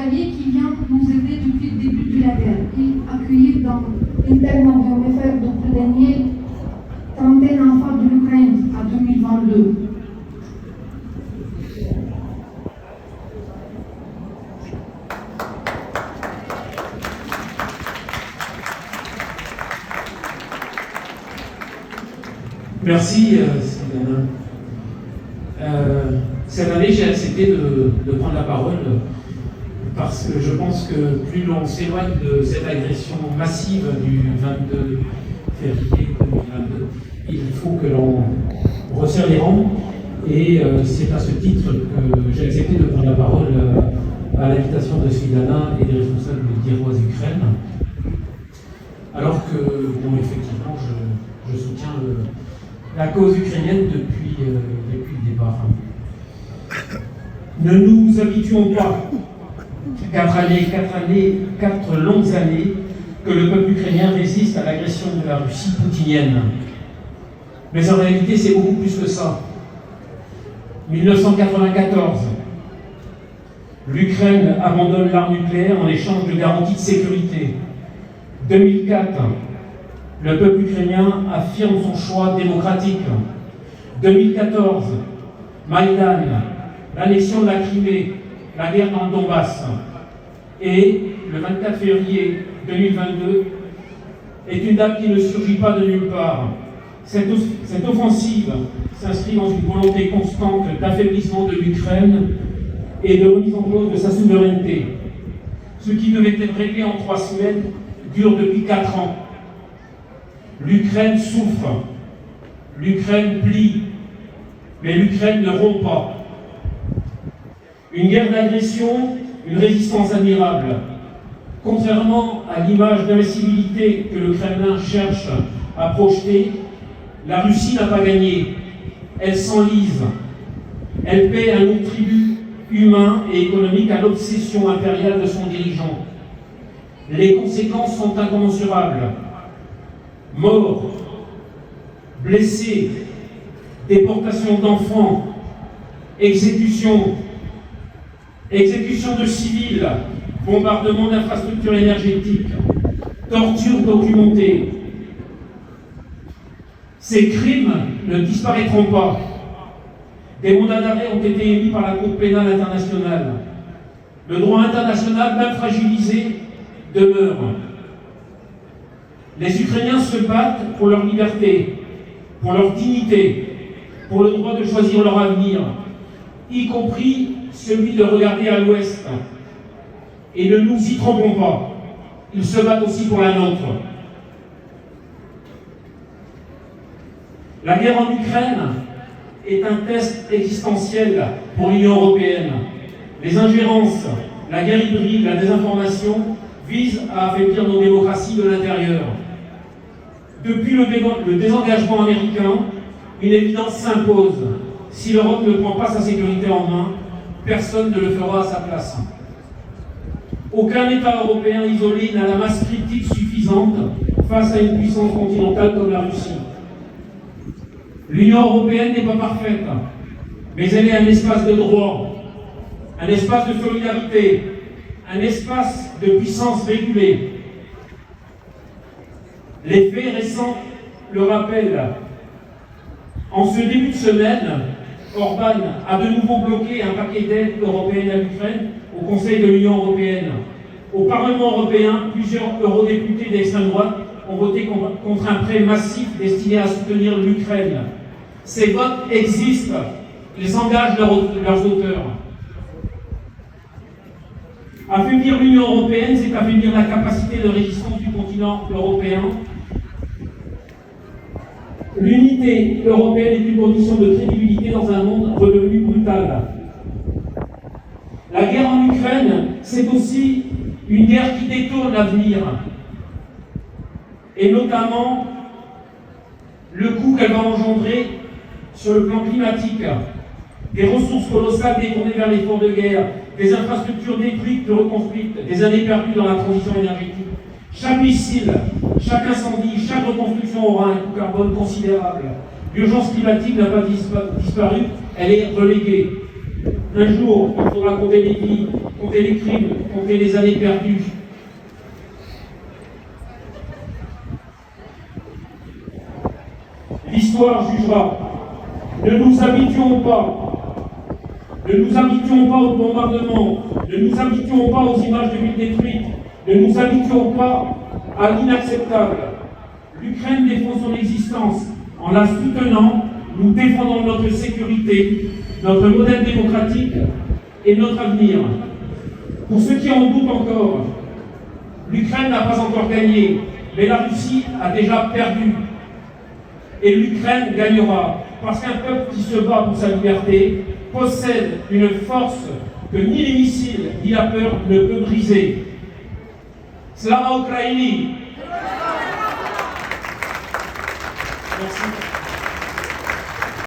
hospitalier qui vient nous aider depuis le début de la guerre. Il accueillit dans internement de faire depuis dernier trentaine d'enfants de l'Ukraine en 2022. Merci, Sylvana. Cette année, j'ai accepté de prendre la parole parce que je pense que plus l'on s'éloigne de cette agression massive du 22 février 2022, il faut que l'on resserre les rangs. Et c'est à ce titre que j'ai accepté de prendre la parole à l'invitation de Sylvana et des responsables d'Heroes Ukraine. Alors que, bon, effectivement, je soutiens la cause ukrainienne depuis le départ. Ne nous habituons pas, 4 longues années, que le peuple ukrainien résiste à l'agression de la Russie poutinienne. Mais en réalité, c'est beaucoup plus que ça. 1994, l'Ukraine abandonne l'arme nucléaire en échange de garanties de sécurité. 2004, le peuple ukrainien affirme son choix démocratique. 2014, Maïdan, l'annexion de la Crimée, la guerre dans le Donbass. Et le 24 février 2022 est une date qui ne surgit pas de nulle part. Cette offensive s'inscrit dans une volonté constante d'affaiblissement de l'Ukraine et de remise en cause de sa souveraineté. Ce qui devait être réglé en 3 semaines dure depuis 4 ans. L'Ukraine souffre, l'Ukraine plie, mais l'Ukraine ne rompt pas. Une guerre d'agression, une résistance admirable. Contrairement à l'image d'invincibilité que le Kremlin cherche à projeter, la Russie n'a pas gagné. Elle s'enlise. Elle paie un lourd tribut humain et économique à l'obsession impériale de son dirigeant. Les conséquences sont incommensurables. Morts, blessés, déportation d'enfants, exécution de civils, bombardement d'infrastructures énergétiques, torture documentée. Ces crimes ne disparaîtront pas. Des mandats d'arrêt ont été émis par la Cour pénale internationale. Le droit international, même fragilisé, demeure. Les Ukrainiens se battent pour leur liberté, pour leur dignité, pour le droit de choisir leur avenir, y compris celui de regarder à l'ouest. Et ne nous y trompons pas, ils se battent aussi pour la nôtre. La guerre en Ukraine est un test existentiel pour l'Union européenne. Les ingérences, la guerre hybride, la désinformation visent à affaiblir nos démocraties de l'intérieur. Depuis le désengagement américain, une évidence s'impose. Si l'Europe ne prend pas sa sécurité en main, personne ne le fera à sa place. Aucun État européen isolé n'a la masse critique suffisante face à une puissance continentale comme la Russie. L'Union européenne n'est pas parfaite, mais elle est un espace de droit, un espace de solidarité, un espace de puissance régulée. Les faits récents le rappellent. En ce début de semaine, Orban a de nouveau bloqué un paquet d'aides européennes à l'Ukraine au Conseil de l'Union européenne. Au Parlement européen, plusieurs eurodéputés d'extrême droite ont voté contre un prêt massif destiné à soutenir l'Ukraine. Ces votes existent, ils engagent leurs auteurs. Affaiblir l'Union européenne, c'est affaiblir la capacité de résistance du continent européen. L'unité européenne est une condition de crédibilité dans un monde redevenu brutal. La guerre en Ukraine, c'est aussi une guerre qui détourne l'avenir, et notamment le coût qu'elle va engendrer sur le plan climatique. Des ressources colossales détournées vers l'effort de guerre, des infrastructures détruites, reconstruites, des années perdues dans la transition énergétique. Chaque missile, chaque incendie, chaque reconstruction aura un coût carbone considérable. L'urgence climatique n'a pas disparu, elle est reléguée. Un jour, il faudra compter les vies, compter les crimes, compter les années perdues. L'histoire jugera. Ne nous habituons pas. Ne nous habituons pas au bombardement. Ne nous habituons pas aux images de villes détruites. Ne nous habituons pas à l'inacceptable. L'Ukraine défend son existence. En la soutenant, nous défendons notre sécurité, notre modèle démocratique et notre avenir. Pour ceux qui en doutent encore, l'Ukraine n'a pas encore gagné, mais la Russie a déjà perdu. Et l'Ukraine gagnera, parce qu'un peuple qui se bat pour sa liberté possède une force que ni les missiles ni la peur ne peut briser. Slava Ukraini! Merci.